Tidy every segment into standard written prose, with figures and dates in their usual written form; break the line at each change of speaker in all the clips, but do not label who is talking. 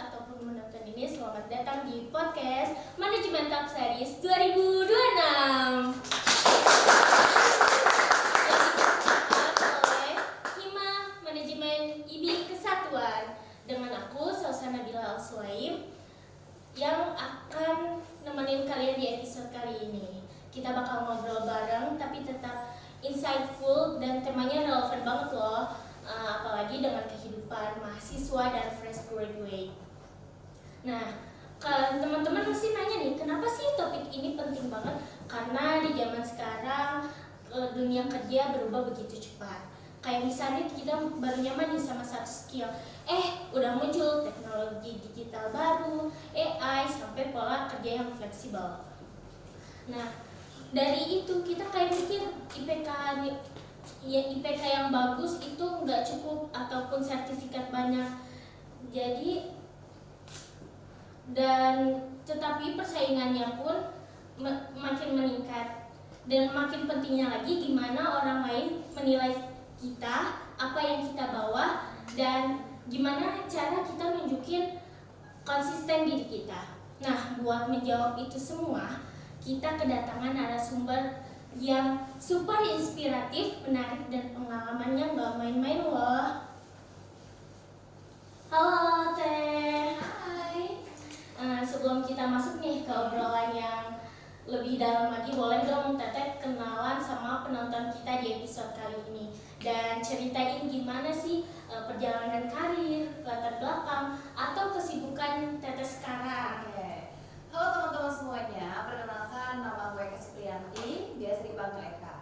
ataupun menonton ini, selamat datang di podcast Manajemen Talk Series 2026 yang dibuat oleh Hima Manajemen IB Kesatuan dengan aku, Sausana Bila Al-Suaim, yang akan nemenin kalian di episode kali ini. Kita bakal ngobrol bareng tapi tetap insightful dan temanya relevan banget loh, apalagi dengan kehidupan mahasiswa dan fresh graduate. Nah, teman-teman pasti nanya nih, kenapa sih topik ini penting banget? Karena di zaman sekarang dunia kerja berubah begitu cepat. Kayak misalnya kita baru nyaman nih sama satu skill, udah muncul teknologi digital baru, AI, sampai pola kerja yang fleksibel. Nah, dari itu kita kayak mikir IPK yang bagus itu nggak cukup ataupun sertifikat banyak. Jadi tetapi persaingannya pun makin meningkat, dan makin pentingnya lagi gimana orang lain menilai kita, apa yang kita bawa, dan gimana cara kita nunjukin konsisten diri kita. Nah, buat menjawab itu semua, kita kedatangan narasumber yang super inspiratif, menarik, dan pengalamannya nggak main-main loh. Halo Teh.
Hai.
Sebelum kita masuk nih ke obrolan yang lebih dalam lagi, boleh dong Teteh kenalan sama penonton kita di episode kali ini dan ceritain gimana sih perjalanan karir, latar belakang, atau kesibukan Teteh sekarang.
Oke. Halo teman-teman semuanya, perkenalkan nama gue Eka Supriyanti, biasa dipanggil Eka.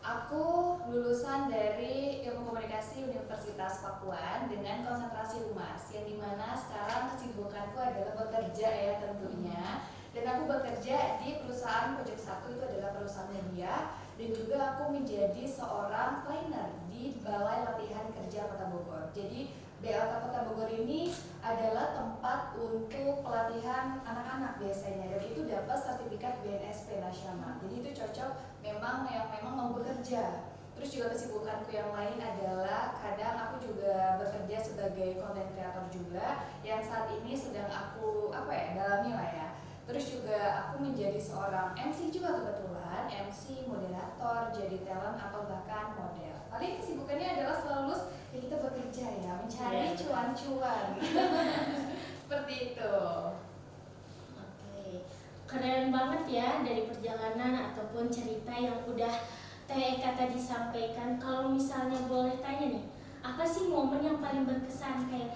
Aku lulusan dari Ilmu Komunikasi Universitas Pakuan dengan konsentrasi humas, yang dimana sekarang kesibukanku adalah bekerja ya tentunya. Dan aku bekerja di perusahaan Project 1, itu adalah perusahaan media, dan juga aku menjadi seorang trainer di Balai Latihan Kerja Kota Bogor. Jadi BLK Kota Bogor ini adalah tempat untuk pelatihan anak-anak biasanya, dan itu dapat sertifikat BNSP nasional. Jadi itu cocok memang mau bekerja. Terus juga kesibukanku yang lain adalah kadang aku juga bekerja sebagai content creator juga, yang saat ini sedang aku dalami lah ya. Terus juga aku menjadi seorang MC juga kebetulan, MC, moderator, jadi talent, atau bahkan model. Paling kesibukannya adalah selalu ya kita bekerja ya, mencari cuan-cuan. Seperti itu.
Oke, keren banget ya dari perjalanan ataupun cerita yang udah Teh Eka tadi sampaikan. Kalau misalnya boleh tanya nih, apa sih momen yang paling berkesan kayak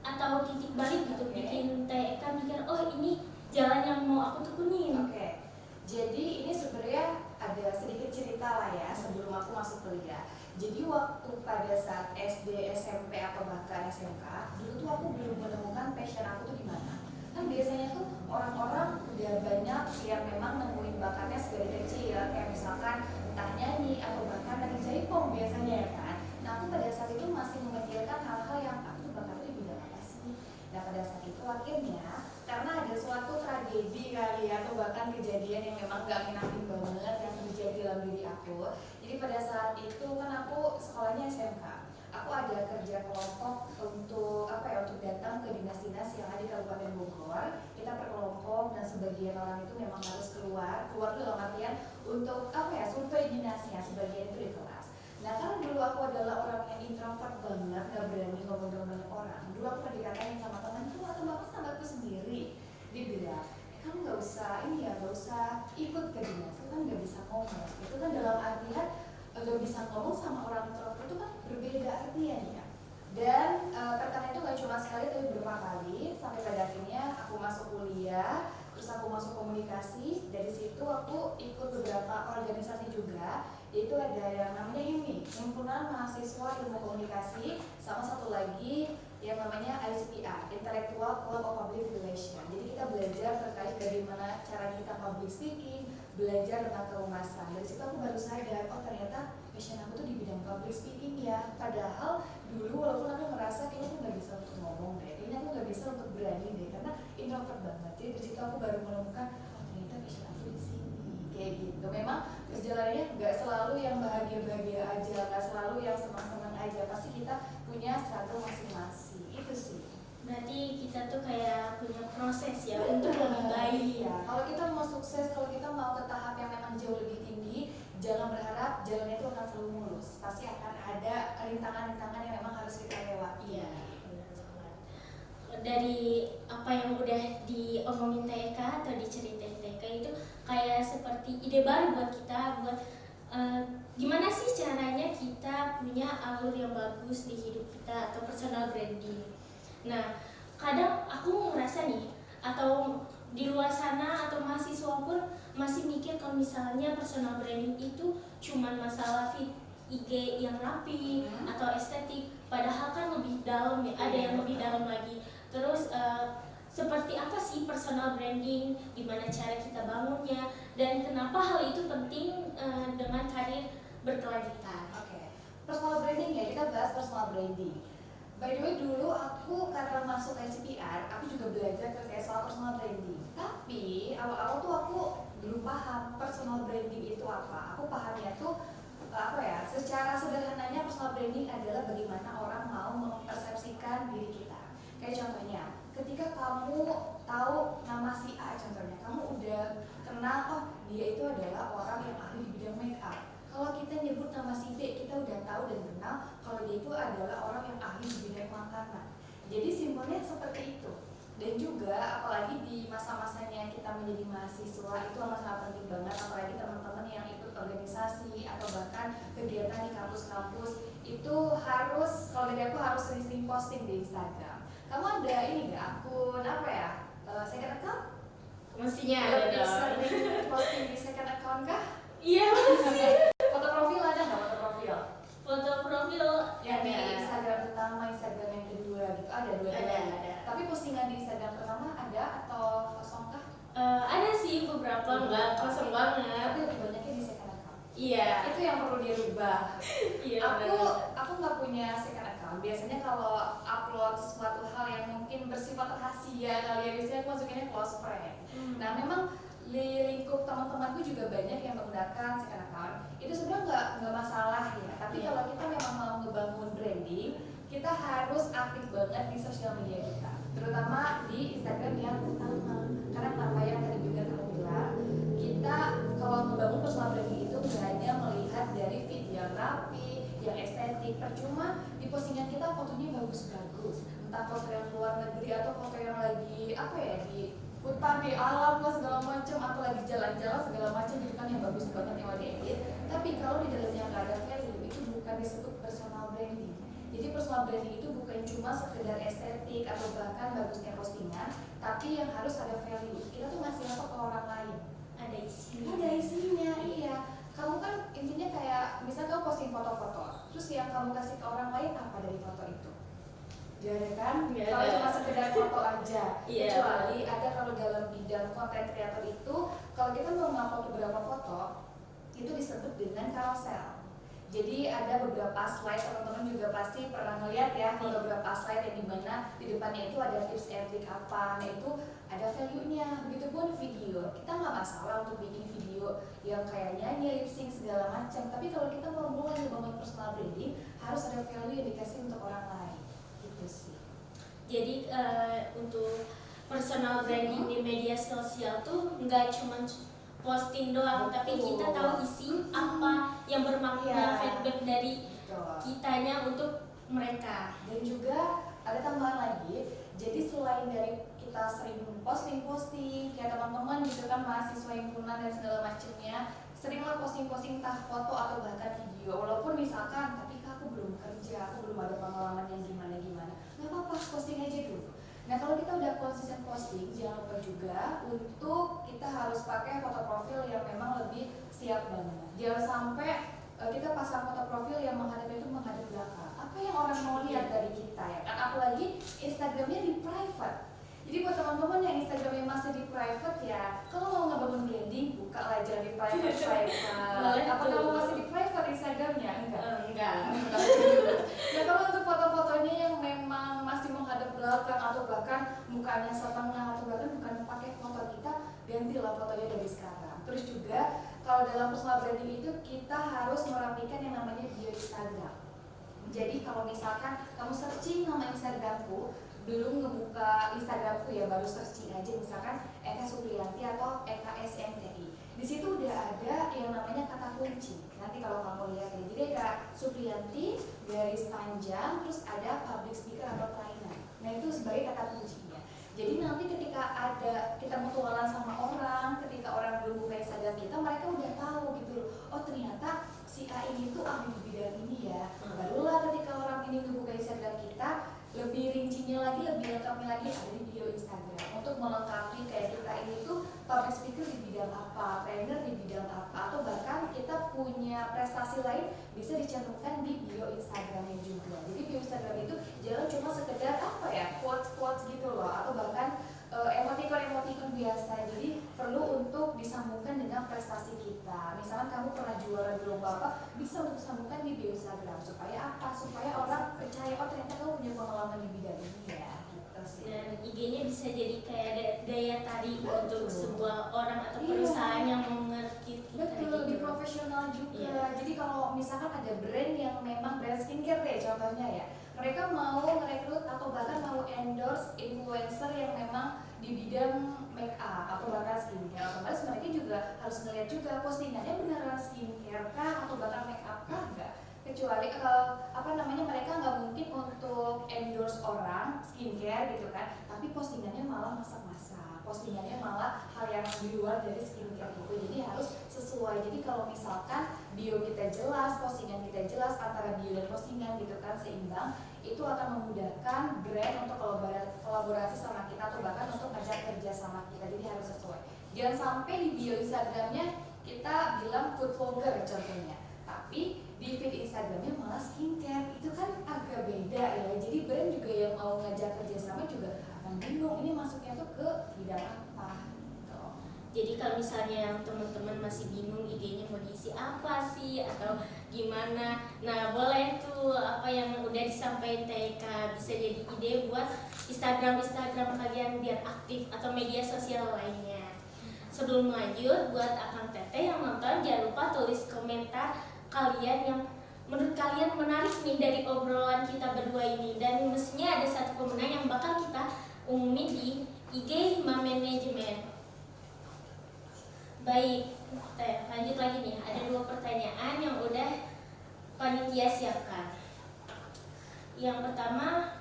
atau titik balik gitu bikin Teh Eka mikir, oh ini jalan yang mau aku tekunin.
Oke. Jadi ini sebenarnya ada sedikit cerita lah ya sebelum aku masuk kuliah. Jadi waktu pada saat SD, SMP, atau bahkan SMK, dulu tuh aku belum menemukan passion aku tuh di mana. Kan biasanya tuh orang-orang udah banyak yang memang nemuin bakatnya dari kecil, kayak misalkan entah nyanyi atau bahkan lagi jaipong biasanya ya kan. Nah aku pada saat itu masih memikirkan hal-hal yang aku tuh bakatnya di bidang apa sih. Nah pada saat itu akhirnya karena ada suatu tragedi kali ya, atau bahkan kejadian yang memang gak menyenangkan banget yang terjadi dalam diri aku. Jadi pada saat itu kan aku sekolahnya SMK, aku ada kerja kelompok untuk untuk datang ke dinas-dinas yang ada di Kabupaten Bogor. Kita berkelompok dan sebagian orang itu memang harus keluar dalam artian untuk survei dinasnya, sebagian itu di kelas. Nah karena dulu aku adalah orang yang introvert banget, gak berani ngomong dengan banyak orang. Dulu aku pernah dikatain sama temanku atau bahkan sahabatku sendiri, dia bilang, kamu gak usah ikut ke dinas, itu kan gak bisa ngomong. Itu kan dalam artian gak bisa ngomong sama orang introvert itu kan berbeda artian ya. Dan terkadang itu gak cuma sekali tapi beberapa kali, sampai pada akhirnya aku masuk kuliah, terus aku masuk komunikasi. Dari situ aku ikut beberapa organisasi juga, yaitu ada yang namanya HIMI, Himpunan Mahasiswa Ilmu Komunikasi, sama satu lagi yang namanya ICPR, Intellectual Club of Public Relations. Jadi kita belajar terkait bagaimana cara kita public speaking, belajar tentang kehumasan. Dari situ aku baru sadar, oh ternyata passion aku tuh di bidang public speaking ya. Padahal dulu walaupun aku merasa kayaknya aku gak bisa untuk ngomong deh, kayaknya aku gak bisa untuk berani deh, karena introvert banget. Jadi dari situ aku baru menemukan, oh ternyata passion aku di sini. Kayak gitu. Memang perjalanannya gak selalu yang bahagia-bahagia aja, gak selalu yang senang-senang aja. Pasti kita punya struggle masing-masing. Itu sih.
Berarti kita tuh kayak punya proses ya untuk lebih baik.
Iya, kalau kita mau sukses, kalau kita mau ke tahap yang memang jauh lebih tinggi, jangan berharap jalannya itu akan selalu mulus. Pasti akan ada rintangan-rintangan yang memang harus kita lewati.
Iya, benar banget. Dari apa yang udah diomongin TK atau diceritain TK itu kayak seperti ide baru buat kita buat gimana sih caranya kita punya alur yang bagus di hidup kita atau personal branding. Nah, kadang aku ngerasa nih atau di luar sana atau mahasiswa pun masih mikir kalau misalnya personal branding itu cuman masalah fit IG yang rapi atau estetik, padahal kan lebih dalam ya, ada yang lebih dalam lagi. Terus seperti apa sih personal branding, gimana cara kita bangunnya, dan kenapa hal itu penting dengan karir berkelanjutan.
Oke, personal branding ya, kita bahas personal branding. By the way, dulu aku karena masuk SPR, aku juga belajar terkait soal personal branding. Tapi awal-awal tuh aku belum paham personal branding itu apa. Aku pahamnya tuh apa ya? Secara sederhananya personal branding adalah bagaimana orang mau mempersepsikan diri kita. Kayak contohnya, ketika kamu tahu nama si A contohnya, kamu udah kenal, oh dia itu adalah orang yang ahli di bidang make up. Kalau kita nyebut nama si B, kita udah tahu dan kenal kalau dia itu adalah orang yang ahli di bidang makanan. Jadi simpelnya seperti itu. Dan juga apalagi di masa-masanya kita menjadi mahasiswa itu sangat penting banget, apalagi teman-teman yang ikut organisasi atau bahkan kegiatan di kampus-kampus itu harus, kalau dari aku harus sering-sering posting di Instagram. Kamu ada ini nggak akun apa ya, second account?
Mestinya ada
Lebih
dong.
sering posting di second account kah?
Iya, masih.
Foto profil ada nggak foto profil?
Foto profil
Yang di
ada.
Instagram pertama, Instagram yang kedua gitu ada dua-duanya.
Ada.
Tapi postingan di Instagram pertama ada atau kosong kah?
Ada sih beberapa, nggak kosong
Tapi
banget.
lebih banyaknya di second account.
Iya.
Itu yang perlu dirubah.
Iya.
Aku nggak punya second account. Biasanya kalau upload sesuatu hal yang mungkin bersifat rahasia kali ya, biasanya aku masukinnya close friend. Nah memang di lingkup teman-temanku juga banyak yang menggunakan second account. Itu sebenarnya nggak masalah ya. Tapi kalau kita memang mau ngebangun branding, kita harus aktif banget di sosial media kita, terutama di Instagram yang utama. Karena kenapa yang tadi juga kamu bilang, kita kalau ngebangun personal branding itu nggak hanya melihat dari feed yang rapi, yang estetik. Percuma di postingan kita fotonya bagus-bagus, entah foto yang luar negeri atau foto yang lagi apa ya di hutan di alam lah segala macam, atau lagi jalan-jalan segala macam gitu kan, yang bagus banget yang udah edit. Tapi kalau di dalamnya nggak ada value, itu bukan disebut personal branding. Jadi personal branding itu bukan cuma sekedar estetik atau bahkan bagusnya postingan, tapi yang harus ada value. Kita tuh ngasih apa ke orang lain?
Ada isinya.
Ada isinya, iya. Kamu kan intinya kayak misalnya kamu posting foto-foto, terus yang kamu kasih ke orang lain apa dari foto itu? Gak ada kan?
Gak
Kalau
ada.
cuma sekedar foto aja.
Iya.
Kecuali ada kalau dalam bidang content creator itu, kalau kita mau ngupload beberapa foto, itu disebut dengan carousel. Jadi ada beberapa slide, teman-teman juga pasti pernah melihat ya, beberapa slide yang dimana di depannya itu ada tips and trick apa, nah itu ada value-nya. Begitupun video, kita nggak masalah untuk bikin video yang kayak nyanyi, lip sync segala macam. Tapi kalau kita mau mulai membangun personal branding, harus ada value yang dikasih untuk orang lain. Gitu sih.
Jadi untuk personal branding di media sosial tuh nggak cuma posting doang, tapi kita tahu isi apa yang bermakna,
Iya.
feedback dari
Betul.
kitanya untuk mereka.
Dan juga ada tambahan lagi, jadi selain dari kita sering posting-posting kayak teman-teman gitu kan, mahasiswa himpunan dan segala macamnya, seringlah posting-posting entah foto atau bahkan video. Walaupun misalkan, tapi aku belum kerja, aku belum ada pengalaman yang gimana-gimana, nggak apa-apa, posting aja dulu. Nah kalau kita udah konsisten posting, jangan lupa juga untuk kita harus pakai foto profil yang memang lebih siap banget. Jangan sampai kita pasang foto profil yang menghadap itu menghadap belakang. Apa yang orang mau lihat dari kita ya kan? Apalagi Instagramnya di private. Jadi buat teman-teman yang Instagramnya masih di private ya, kalau mau ngebangun branding, buka lah, jangan di private. Apa kamu masih di private Instagramnya?
Enggak.
Nah kalau untuk foto-fotonya yang memang masih menghadap belakang atau bahkan mukanya setengah atau bahkan bukan pakai foto kita, gantilah fotonya dari sekarang. Terus juga kalau dalam personal branding itu kita harus merapikan yang namanya bio Instagram. Jadi kalau misalkan kamu searching nama Instagramku, belum ngebuka Instagramku ya, baru searching aja misalkan Eka Supriyanti atau Eka SMTI. Di situ udah ada yang namanya kata kunci. Nanti kalau kamu lihat ya, jadi Eka Supriyanti garis panjang terus ada public speaker atau trainer. Nah itu sebagai kata kuncinya. Jadi nanti ketika ada kita mutualan sama orang, ketika orang belum buka Instagram kita, mereka udah tahu gitu loh. Oh ternyata si A ini tuh ahli di bidang ini ya. Barulah ketika orang ini ngebuka Instagram kita, lebih rincinya lagi, lebih lengkapnya lagi ada di bio Instagram untuk melengkapi kayak kita ini tuh public speaker di bidang apa, trainer di bidang apa, atau bahkan kita punya prestasi lain bisa dicantumkan di bio Instagramnya juga. Jadi bio Instagram itu jangan cuma sekedar apa ya, quotes gitu loh, atau bahkan emoticon biasa. Jadi perlu untuk disambungkan dengan prestasi kita. Misalnya kamu pernah juara di lomba apa, bisa untuk sambungkan di bio Instagram. Supaya apa? Supaya orang percaya, oh ternyata kamu punya pengalaman di bidang ini ya. Gitu sih.
Dan IG-nya bisa jadi kayak daya tarik untuk
Betul.
sebuah orang atau
Iya.
perusahaan yang mau ngerti kita
Betul,
gitu.
lebih profesional juga.
Iya.
Jadi kalau misalkan ada brand yang memang brand skincare deh contohnya ya, mereka mau merekrut atau bahkan mau endorse influencer yang memang di bidang make up atau bahkan skincare, otomatis mereka juga harus ngeliat juga postingannya beneran skincare kah atau bahkan make up kah enggak. Kecuali mereka nggak mungkin untuk endorse orang skincare gitu kan, tapi postingannya malah masak-masak, postingannya malah hal yang di luar dari skincare gitu. Jadi harus sesuai. Jadi kalau misalkan bio kita jelas, postingan kita jelas, antara bio dan postingan gitu kan seimbang, itu akan memudahkan brand untuk kolaborasi sama kita atau bahkan untuk ngajak kerja sama kita. Jadi harus sesuai. Jangan sampai di bio Instagramnya kita bilang food vlogger contohnya, tapi di feed Instagramnya malah skincare. Itu kan agak beda ya. Jadi brand juga yang mau ngajak kerjasama juga akan bingung ini masuknya tuh ke bidang apa gitu.
Jadi kalau misalnya teman-teman masih bingung IG-nya mau diisi apa sih atau gimana, nah boleh tuh apa yang udah disampaikan TK bisa jadi ide buat Instagram kalian biar aktif atau media sosial lainnya. Sebelum lanjut, buat Akang Teteh yang nonton jangan lupa tulis komentar kalian yang menurut kalian menarik nih dari obrolan kita berdua ini, dan mestinya ada satu pemenang yang bakal kita umumin di IG Hima Manajemen. Baik, Teh, lanjut lagi nih. Ada 2 pertanyaan yang udah panitia siapkan. Yang pertama,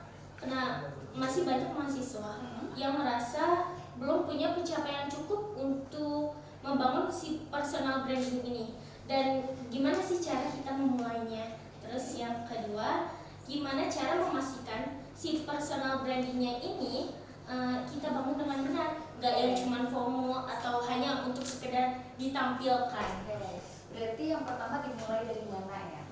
masih banyak mahasiswa yang merasa belum punya pencapaian cukup untuk membangun si personal branding ini. Dan gimana sih cara kita memulainya? Terus yang kedua, gimana cara memastikan si personal brandingnya ini kita bangun dengan benar, gak yang cuma FOMO atau hanya untuk sekedar ditampilkan.
Berarti yang pertama dimulai dari mana ya?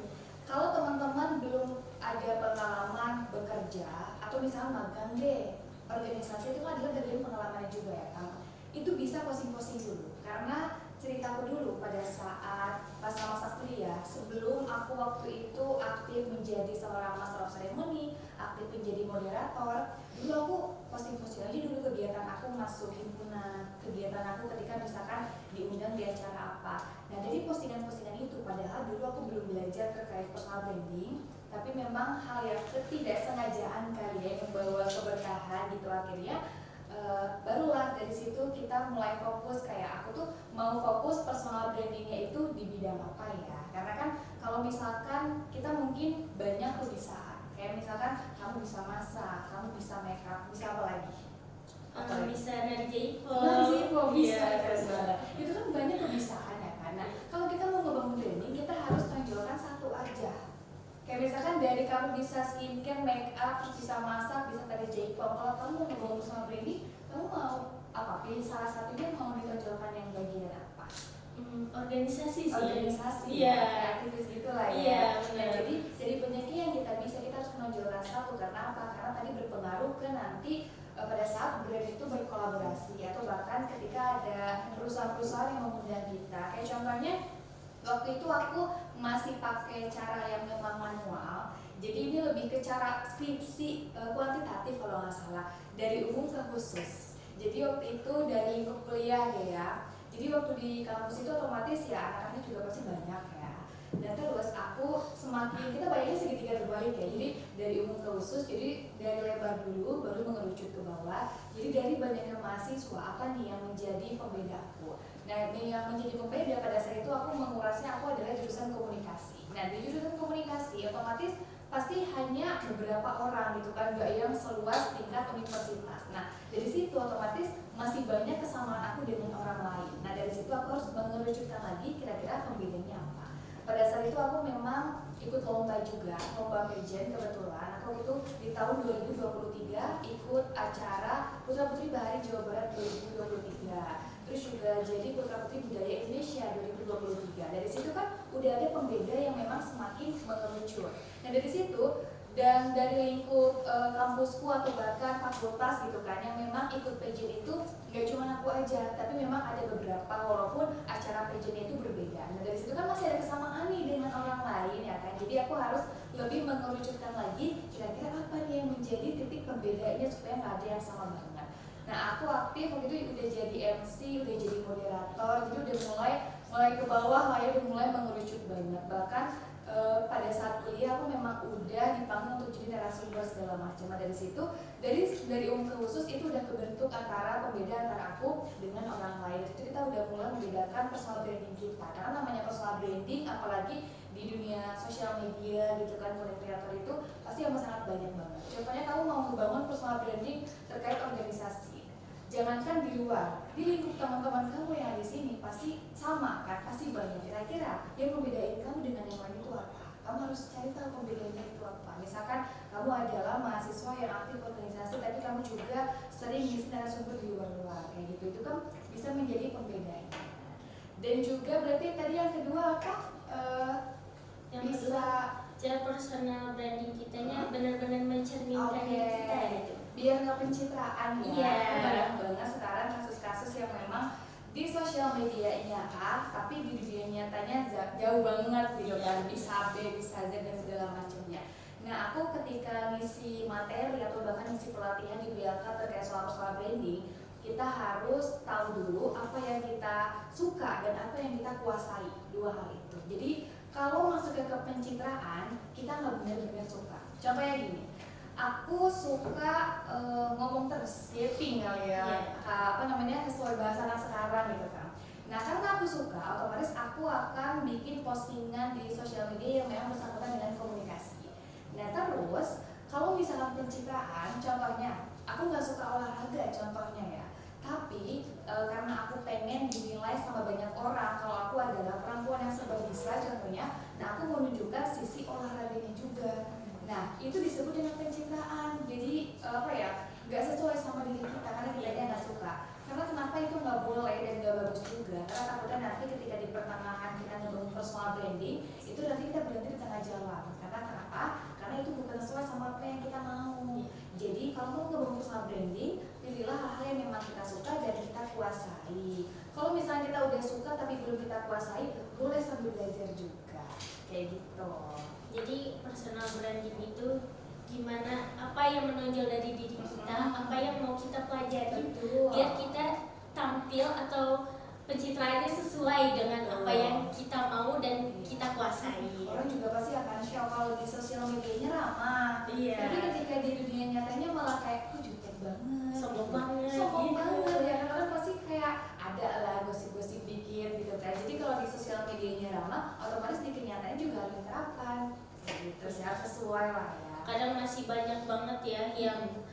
Kalau teman-teman belum ada pengalaman bekerja atau misalnya magang deh, organisasi itu kan adalah bagian pengalamannya juga ya Kang. Itu bisa posting-posting dulu, karena ceritaku dulu pada saat pas masa kuliah, sebelum aku waktu itu aktif menjadi seorang master of ceremony, aktif menjadi moderator, dulu aku posting-posting aja dulu kegiatan aku masuk himpunan, kegiatan aku ketika misalkan diundang di acara apa. Nah dari postingan-postingan itu, padahal dulu aku belum belajar terkait personal branding, tapi memang hal yang ketidaksengajaan kali ya yang membawa keberkahan gitu akhirnya. Barulah dari situ kita mulai fokus, kayak aku tuh mau fokus personal brandingnya itu di bidang apa ya, karena kan kalau misalkan kita mungkin banyak kebiasaan, kayak misalkan kamu bisa masak, kamu bisa make up, bisa apa lagi?
Bisa nari jaipong.
Nari jaipong bisa,
Iya.
itu kan banyak kebiasaan ya kan. Nah kalau kita mau ngebangun branding, kita harus tonjolkan satu aja. Kayak misalkan dari kamu bisa skincare, make up, terus bisa masak, bisa tari jaipong. Kalau kamu mau ngebangun personal branding, kamu mau apa? Pilih salah satunya, mau ditonjolkan yang bagian apa?
Organisasi sih.
Organisasi.
Iya.
Aktivis gitu lah ya.
Iya,
Nah,
benar.
jadi dari penyajian yang kita harus menonjolkan satu, karena apa? Karena tadi berpengaruh ke nanti pada saat brand itu berkolaborasi atau bahkan ketika ada perusahaan-perusahaan yang mengundang kita. Kayak contohnya waktu itu aku masih pakai cara yang memang manual, jadi ini lebih ke cara skripsi kuantitatif kalau nggak salah, dari umum ke khusus. Jadi waktu itu dari lingkup kuliah deh ya. Jadi waktu di kampus itu otomatis ya anak-anaknya juga pasti banyak ya. Dan terus aku semakin, kita bayangin segitiga terbalik ya, jadi dari umum ke khusus, jadi dari lebar dulu baru mengerucut ke bawah. Jadi dari banyaknya mahasiswa, apa nih yang menjadi pembeda aku? Nah, yang menjadi pembeda pada saat itu aku mengurasnya, aku adalah jurusan komunikasi. Nah, di jurusan komunikasi otomatis pasti hanya beberapa orang gitu kan, gak yang seluas tingkat universitas. Nah, dari situ otomatis masih banyak kesamaan aku dengan orang lain. Nah, dari situ aku harus mengerucutkan lagi kira-kira pembedanya apa. Pada saat itu aku memang ikut lomba juga, lomba pageant kebetulan. Aku itu di tahun 2023 ikut acara Putra Putri Bahari Jawa Barat 2023. Terus juga jadi Putra Putri Budaya Indonesia 2023. Dari situ kan udah ada pembeda yang memang semakin mengerucut. Nah, dari situ dan dari lingkup kampusku atau bahkan fakultas gitu kan yang memang ikut pageant itu gak cuma aku aja, tapi memang ada beberapa walaupun acara pageantnya itu berbeda. Nah, dari situ kan masih ada kesamaan nih dengan orang lain ya kan, jadi aku harus lebih mengerucutkan lagi kira-kira apa nih yang menjadi titik perbedaannya supaya nggak ada yang sama banget. Nah, aku aktif waktu itu udah jadi MC, udah jadi moderator, jadi udah mulai ke bawah lah ya, udah mulai mengerucut banget. Bahkan pada saat kuliah aku memang udah dipanggil untuk jadi narasumber segala macam. Nah, dari situ dari umum ke khusus itu udah kebentuk antara pembeda antara aku dengan orang lain. Itu kita udah mulai membedakan personal branding kita. Karena namanya personal branding apalagi di dunia sosial media gitu kan, content creator itu pasti amat sangat banyak banget. Contohnya kamu mau membangun personal branding terkait organisasi. Jangankan di luar, di lingkup teman-teman kamu yang ada di sini pasti sama kan, pasti banyak. Kira-kira yang membedain kamu dengan yang lain itu apa? Kamu harus cari tahu pembedanya itu apa. Misalkan kamu adalah mahasiswa yang aktif organisasi, tapi kamu juga sering ngisi narasumber di luar-luar kayak gitu, itu kan bisa menjadi pembedanya. Dan juga berarti tadi yang kedua apa?
Yang
Bisa
kedua, cara personal branding kitanya benar-benar mencerminkan diri kita gitu.
Biar nggak pencitraan ya.
Iya.
Banyak banget sekarang kasus-kasus yang memang di sosial media iya A, tapi di dunia nyatanya jauh banget gitu kan, bisa B, bisa Z dan segala macamnya. Nah, aku ketika ngisi materi atau bahkan ngisi pelatihan di BLK terkait soal personal branding, kita harus tahu dulu apa yang kita suka dan apa yang kita kuasai, dua hal itu. Jadi kalau masuk ke pencitraan, kita nggak benar-benar suka. Contohnya gini, aku suka ngomong terus, yapping kali ya, sesuai bahasa anak sekarang gitu kan. Nah, karena aku suka, otomatis aku akan bikin postingan di sosial media yang memang bersangkutan dengan komunikasi. Nah, terus kalau misalkan pencitraan, contohnya, aku nggak suka olahraga, contohnya ya. Tapi karena aku pengen dinilai sama banyak orang kalau aku adalah perempuan yang serba bisa, contohnya, nah aku mau menunjukkan sisi olahraganya juga. Nah, itu disebut dengan pencitraan. Jadi nggak sesuai sama diri kita karena kita nggak suka. Karena kenapa itu nggak boleh dan nggak bagus juga? Karena takutnya nanti ketika di pertengahan kita ngebangun personal branding, itu nanti kita berhenti di tengah jalan. Karena kenapa? Karena itu bukan sesuai sama apa yang kita mau. Jadi kalau mau ngebangun personal branding, pilihlah hal-hal yang memang kita suka dan kita kuasai. Kalau misalnya kita udah suka tapi belum kita kuasai, boleh sambil belajar juga. Kayak gitu.
Jadi personal branding itu gimana, apa yang menonjol dari diri kita, apa yang mau kita pelajari, biar kita tampil atau pencitraannya sesuai dengan apa yang kita mau dan kita kuasai.
Orang juga pasti akan shock kalau di sosial medianya ramah.
Iya.
Tapi ketika di dunia nyatanya malah kayak jutek banget,
Sombong banget,
sombong
gitu.
banget ya. Karena pasti kayak ada lah gosip-gosip dikit gitu kan. Jadi kalau di sosial medianya ramah, otomatis di kenyataannya juga harus diterapkan. Gitu sih, harus sesuai lah ya.
Kadang masih banyak banget ya yang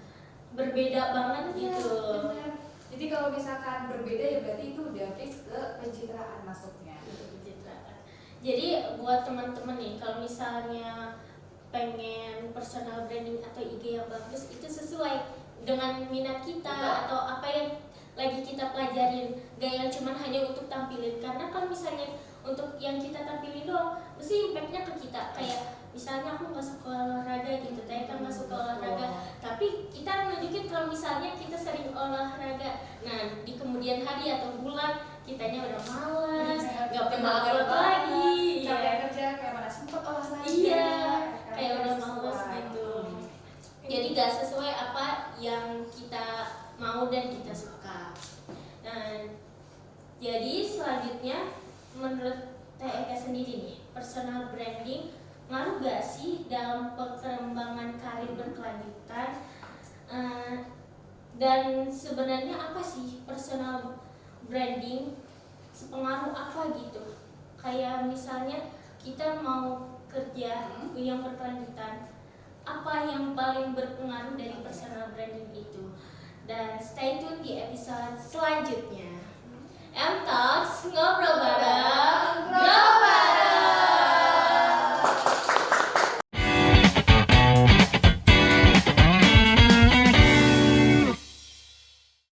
berbeda banget gitu.
Bener. Jadi kalau misalkan berbeda ya berarti itu udah fix ke pencitraan masuknya.
Pencitraan. Jadi buat teman-teman nih, kalau misalnya pengen personal branding atau IG yang bagus, itu sesuai dengan minat kita atau apa yang lagi kita pelajarin, gak yang cuman hanya untuk tampilin. Karena kalau misalnya untuk yang kita tampilin doang, mesti impactnya ke kita. Kayak misalnya aku nggak suka olahraga gitu, saya kan nggak suka olahraga, tapi kita nunjukin kalau misalnya kita sering olahraga. Nah, di kemudian hari atau bulan kitanya udah malas, nggak pernah upload lagi,
capek kerja kayak mana sempet olahraga.
Iya, kayak udah malas gitu. Jadi gak sesuai apa yang kita mau dan kita suka. Nah, jadi selanjutnya menurut Teh Eka sendiri nih, personal branding ngaruh gak sih dalam perkembangan karir berkelanjutan? Dan sebenarnya apa sih personal branding? Sepengaruh apa gitu? Kayak misalnya kita mau kerja yang berkelanjutan, apa yang paling berpengaruh dari personal branding itu? Dan stay tune di episode selanjutnya. M Talks, ngobrol bareng